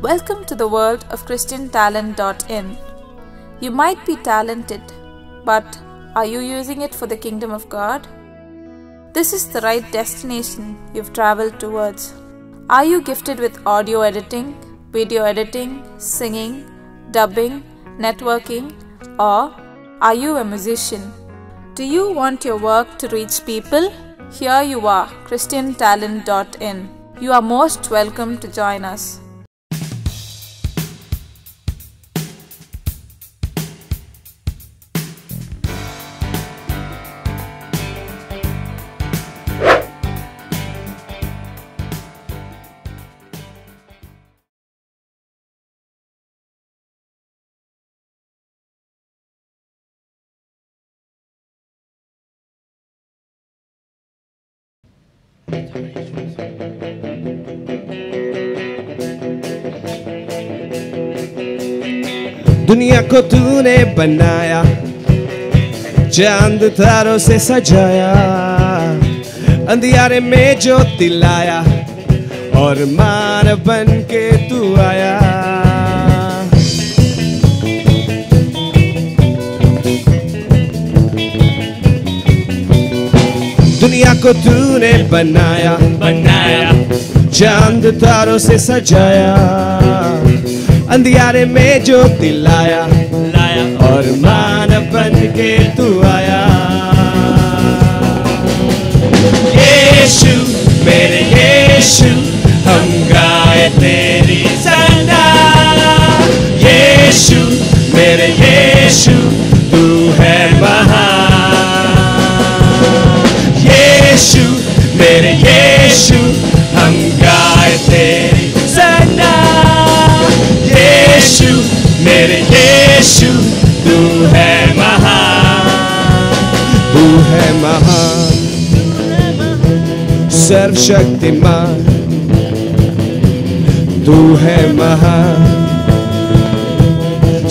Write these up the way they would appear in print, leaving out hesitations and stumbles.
Welcome to the world of ChristianTalent.in. You might be talented, but are you using it for the kingdom of God? This is the right destination you've traveled towards. Are you gifted with audio editing, video editing, singing, dubbing, networking, or are you a musician? Do you want your work to reach people? Here you are, ChristianTalent.in. You are most welcome to join us. दुनिया को तूने बनाया, चांद तारों से सजाया, अंधियारे में ज्योति लाया और मानव बन के तू आया। दुनिया को तूने बनाया, चांद तारों से सजाया, अंधियारे में ज्योति लाया और मानव बन के तू आया। यीशु मेरे यीशु, हम गाए तेरी सना। यीशु मेरे यीशु, तू है महान। यीशु मेरे यीशु, हम गाए तेरी सना। यीशु मेरे यीशु, तू है महान, तू है महान, सर्वशक्तिमान, तू है महान,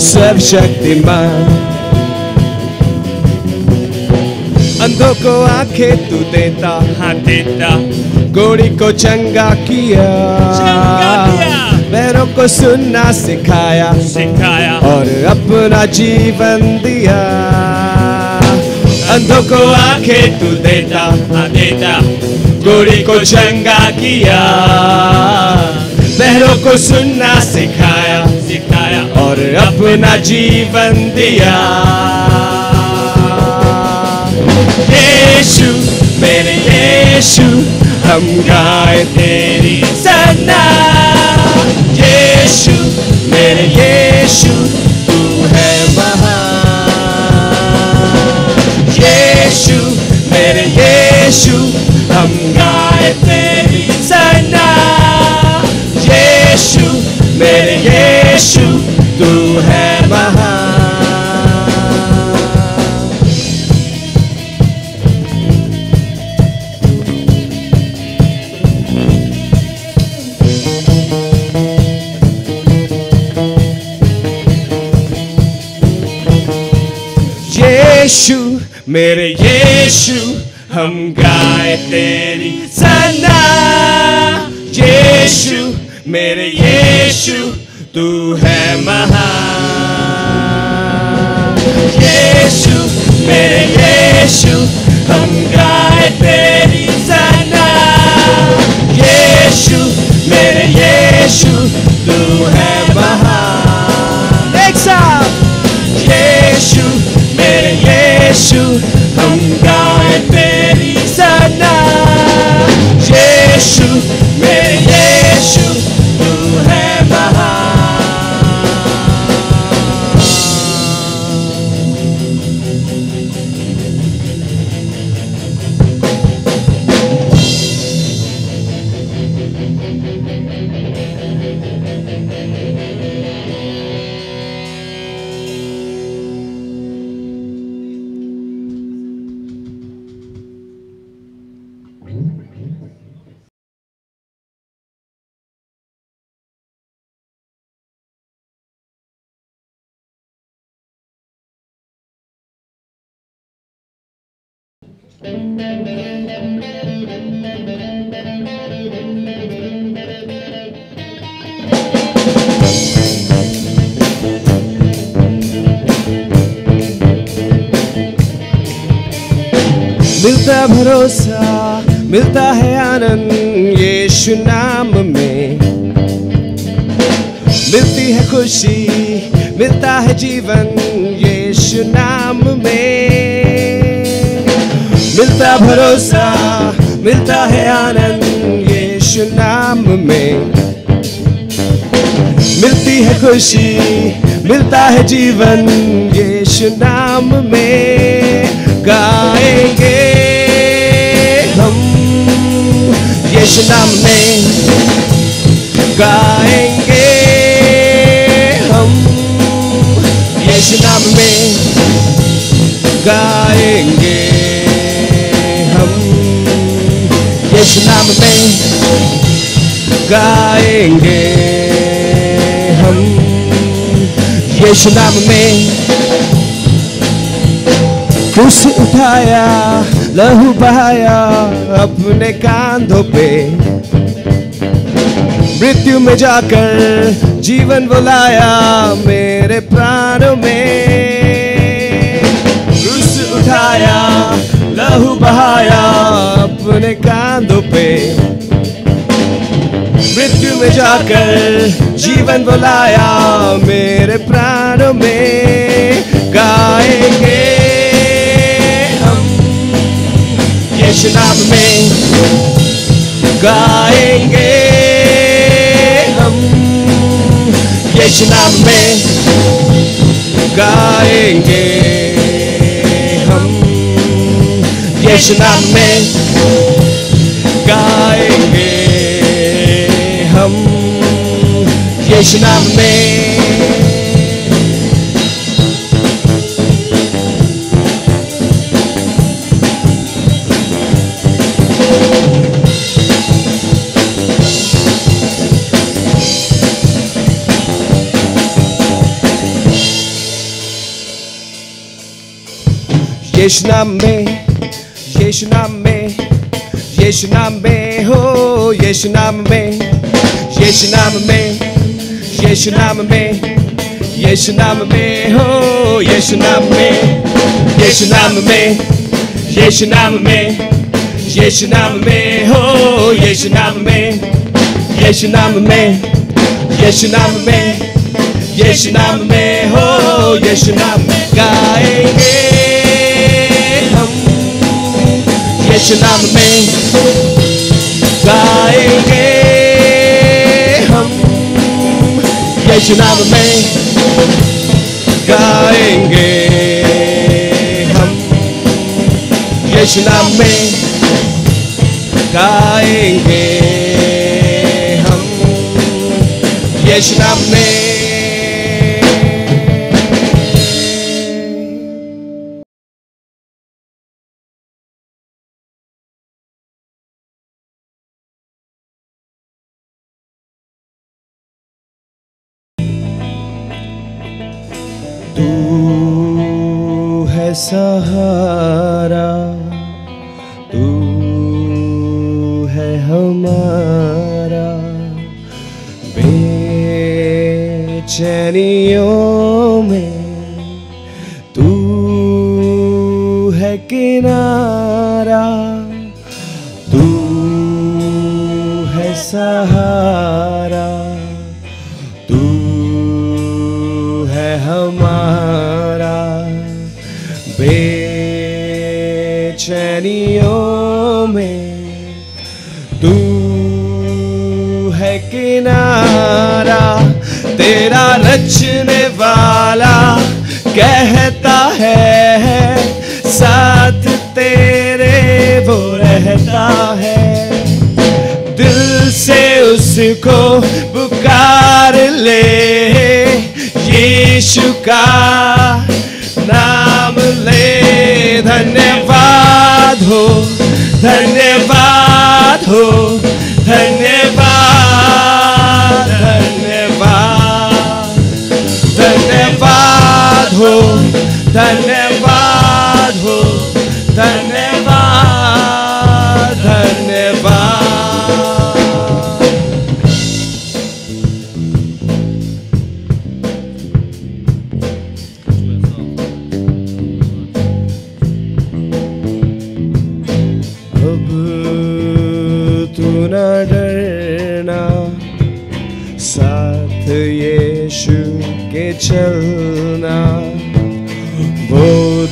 सर्वशक्तिमान। अंधों को आंखें तू देता, हाँ देता, गोड़ी को चंगा किया, पैरों को सुनना सिखाया और अपना जीवन दिया। अंधों को आंखें तू देता, गोड़ी को चंगा किया, पैरों को सुनना सिखाया और अपना जीवन दिया। यीशु मेरे यीशु, हम गाए तेरी सना। यीशु मेरे यीशु, तू है महान। यीशु मेरे यीशु, हम गाए तेरी सना। यीशु मेरे यीशु, तू है महान। यीशु मेरे यीशु, हम गाए तेरी सना। यीशु मेरे यीशु, तू है महान। यीशु मेरे यीशु, हम गाए तेरी सना। यीशु मेरे यीशु, तू है महान। एक साथ, यीशु मेरे यीशु, हम गाए तेरी सना। यीशु मेरे यीशु, तू है महान। मिलता भरोसा, मिलता है आनंद यीशु नाम में। मिलती है खुशी, मिलता है जीवन यीशु नाम में। मिलता भरोसा, मिलता है आनंद यीशु नाम में। मिलती है खुशी, मिलता है जीवन यीशु नाम में। गाएंगे हम यीशु नाम में, गाएंगे हम यीशु नाम में, गाएंगे हम यीशु नाम में, गाएंगे हम यीशु नाम में। क्रूस उठाया, लहू बहाया अपने कांधों पे, मृत्यु में जाकर जीवन बुलाया मेरे प्राणों में। क्रूस उठाया, लहू बहाया अपने कांधों पे, मृत्यु में जाकर जीवन बुलाया मेरे प्राणों में। गाएंगे हम यीशु नाम में, गाएंगे हम यीशु नाम में, गाएंगे हम यीशु नाम में, गाएंगे हम यीशु नाम में। यीशु नाम में, यीशु नाम में, यीशु नाम में हो, यीशु नाम में, यीशु नाम में, यीशु नाम में, यीशु नाम में हो, यीशु नाम में, यीशु नाम में, यीशु नाम में, यीशु नाम में हो, यीशु नाम में, यीशु नाम में, यीशु नाम में, यीशु नाम में हो, यीशु नाम में। गाएंगे यीशु नाम में, गाएंगे हम यीशु नाम में, गाएंगे हम यीशु नाम में, गाएंगे हम यीशु नाम में। तू है सहारा, तू है हमारा, बेचैनियों में तू है किनारा, तू है सहारा, तू है हमारा, बेचैनियों में तू है किनारा। तेरा रचने वाला कहता है साथ तेरे वो रहता है। दिल से उसको पुकार ले, यीशु का नाम ले। धन्यवाद हो, धन्यवाद हो, धन्यवाद, धन्यवाद, धन्यवाद हो, धन्यवाद हो, धन्यवाद, धन्यवाद।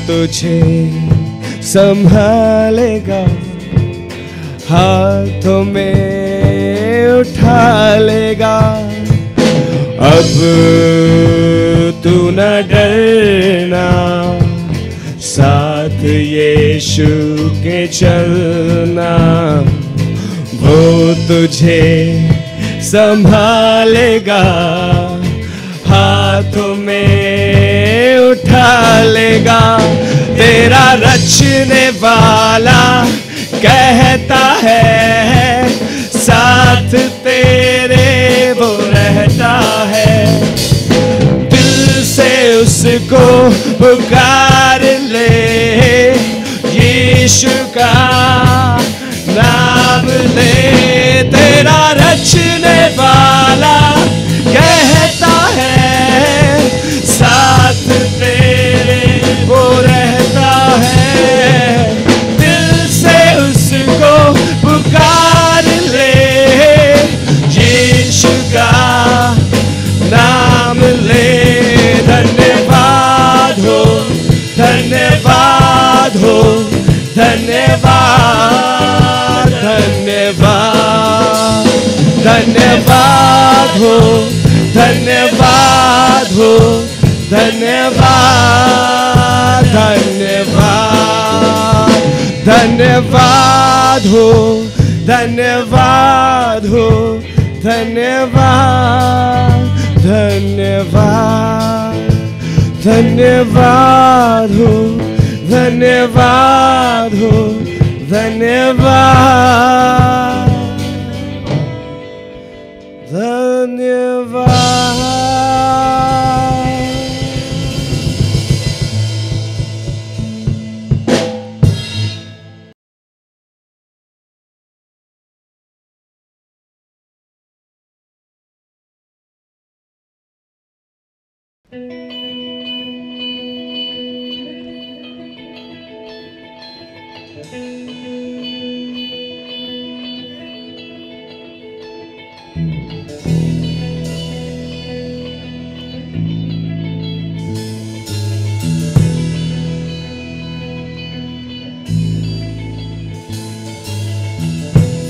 तुझे संभालेगा, हाथों में उठा लेगा। अब तू न डरना, साथ यीशु के चलना, वो तुझे संभालेगा, हाथों में उठा लेगा। तेरा रचने वाला कहता है, साथ तेरे वो रहता है। दिल से उसको पुकार ले, यीशु का नाम ले। तेरा रचने वाला कहता है, साथ तेरे वो रहता है। दिल से उसको पुकार ले, यीशु का नाम ले। धन्यवाद हो, धन्यवाद हो, धन्यवाद, धन्यवाद, धन्यवाद हो, धन्यवाद हो, धन्यवाद, धन्यवाद, धन्यवाद हो, धन्यवाद हो, धन्यवाद, धन्यवाद, धन्यवाद हो, धन्यवाद हो, धन्यवाद, धन्यवाद।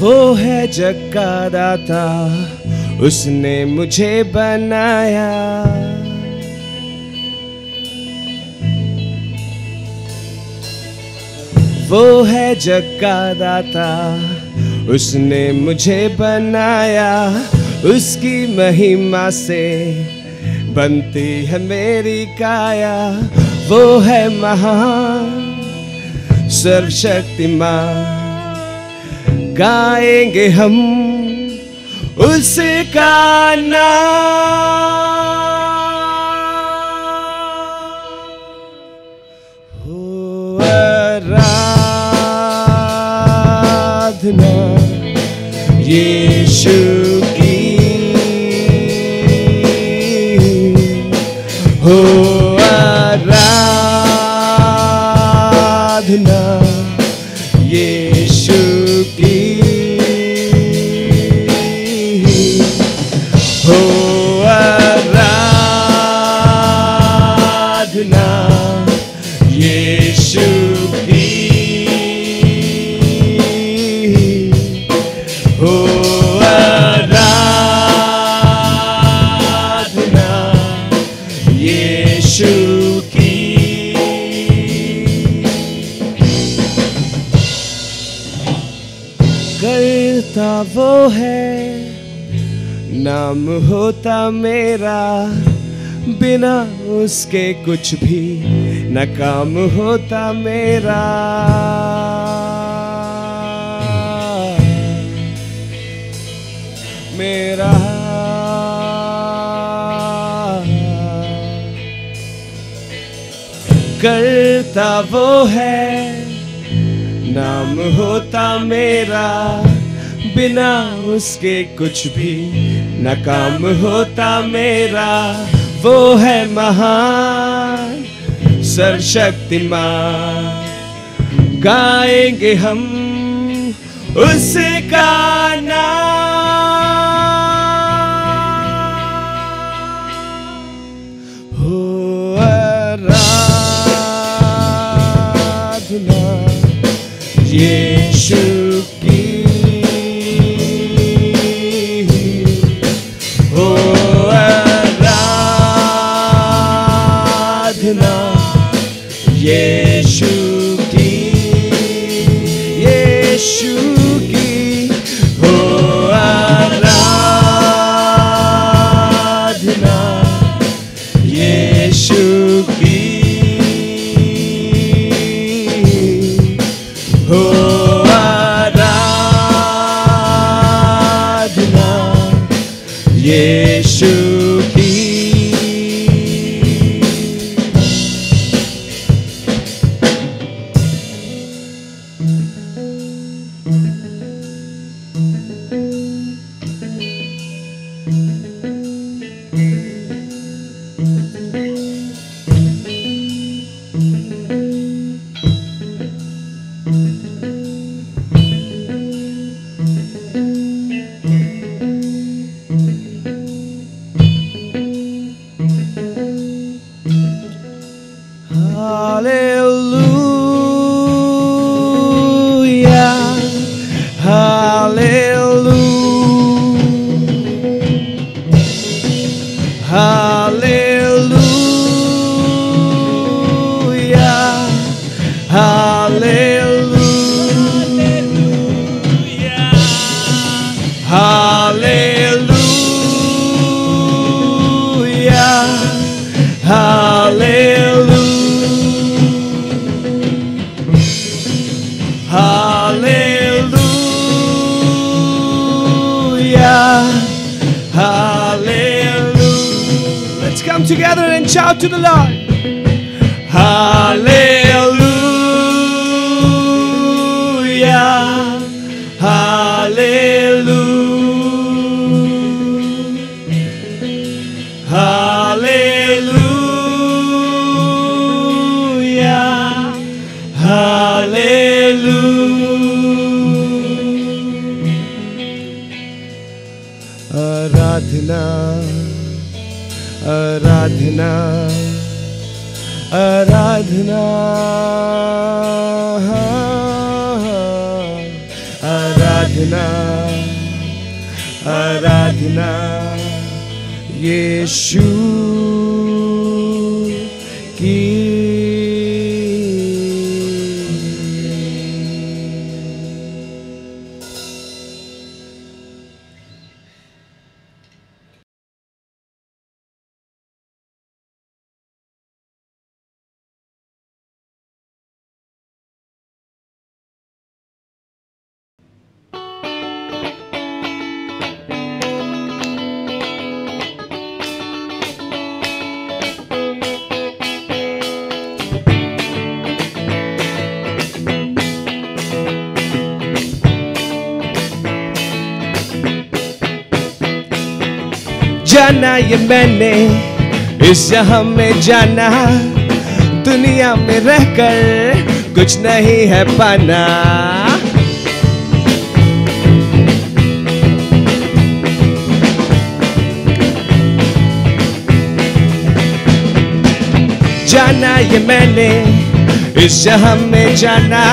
वो है जग का दाता, उसने मुझे बनाया। वो है जग का दाता, उसने मुझे बनाया। उसकी महिमा से बनती है मेरी काया। वो है महान सर्वशक्तिमान, गाएंगे हम उसका नाम। हो आराधना यीशु की, हो आराधना यीशु की, हो आराधना यीशु की, हो आराधना यीशु की। करता वो है, नाम होता मेरा, बिना उसके कुछ भी न काम होता मेरा। मेरा करता वो है, नाम होता मेरा, बिना उसके कुछ भी न काम होता मेरा। वो है महान सर्वशक्तिमान, गाएंगे हम उसका नाम। हो आराधना यीशु की, यीशु की हो आराधना, यीशु की हो आराधना, यीशु की। Together and shout to the Lord. Hallelujah, hallelujah, hallelujah, hallelujah. Aradhana, आराधना, आराधना, आराधना, आराधना, यीशु की। जाना ये मैंने इस जहां में जाना, दुनिया में रहकर कुछ नहीं है पाना। जाना ये मैंने इस जहां में जाना,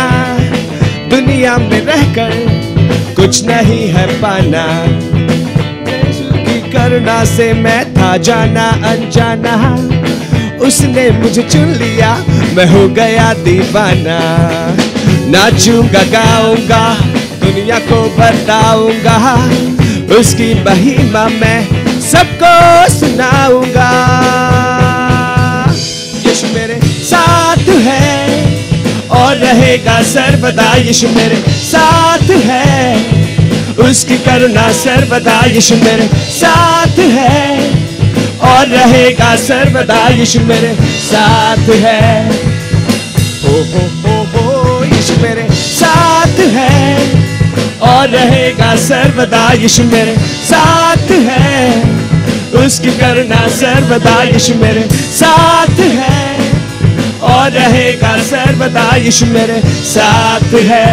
दुनिया में रहकर कुछ नहीं है पाना। करुणा से मैं था जाना अनजाना, उसने मुझे चुन लिया, मैं हो गया दीवाना। नाचूंगा गाऊंगा दुनिया को बताऊंगा, उसकी महिमा मैं सबको सुनाऊंगा। यीशु मेरे साथ है और रहेगा सर्वदा, यीशु मेरे साथ है, उसकी करुणा सर्वदा। यीशु मेरे साथ है और रहेगा सर्वदा, यीशु मेरे साथ है। हो यीशु मेरे साथ है और रहेगा सर्वदा, यीशु मेरे साथ है, उसकी करुणा सर्वदा। यीशु मेरे साथ है और रहेगा सर्वदा, यीशु मेरे साथ है।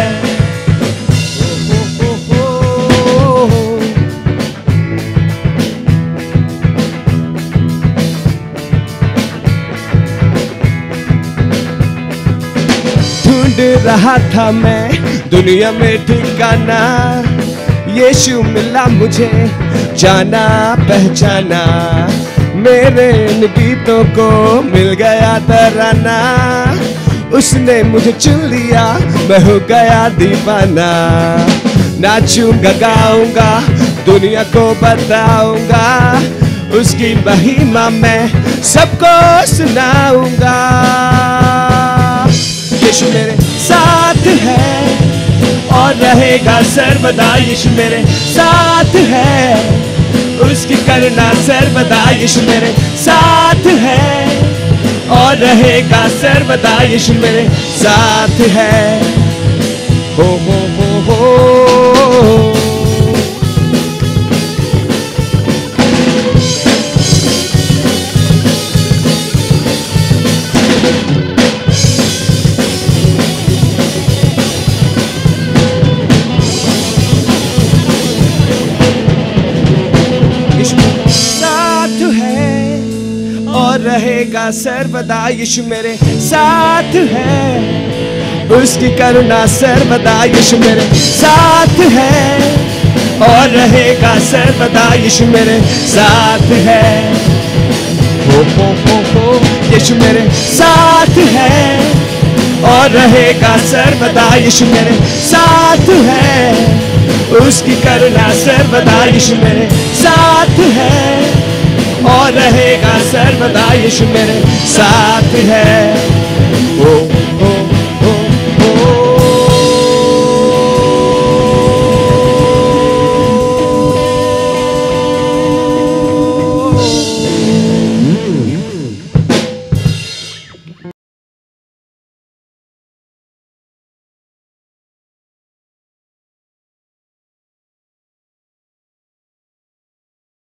रहा था मैं दुनिया में ठिकाना, यीशु मिला मुझे जाना पहचाना। मेरे इन गीतों को मिल गया तराना, उसने मुझे चुन लिया, मैं हो गया दीवाना। नाचूंगा गाऊंगा, दुनिया को बताऊंगा, उसकी महिमा मैं सबको सुनाऊंगा। यीशु मेरे साथ है और रहेगा सर्वदा, यीशु मेरे साथ है, उसकी करुणा सर्वदा। यीशु मेरे साथ है और रहेगा सर्वदा, यीशु मेरे साथ है। हो रहेगा सर्वदा, यीशु मेरे साथ है, उसकी करुणा सर्वदा। यीशु मेरे साथ है और रहेगा सर्वदा, यीशु मेरे साथ है। हो यीशु मेरे साथ है और रहेगा सर्वदा, यीशु मेरे साथ है, उसकी करुणा सर्वदा। यीशु मेरे साथ है और रहेगा सर्वदा, यीशु मेरे साथ है।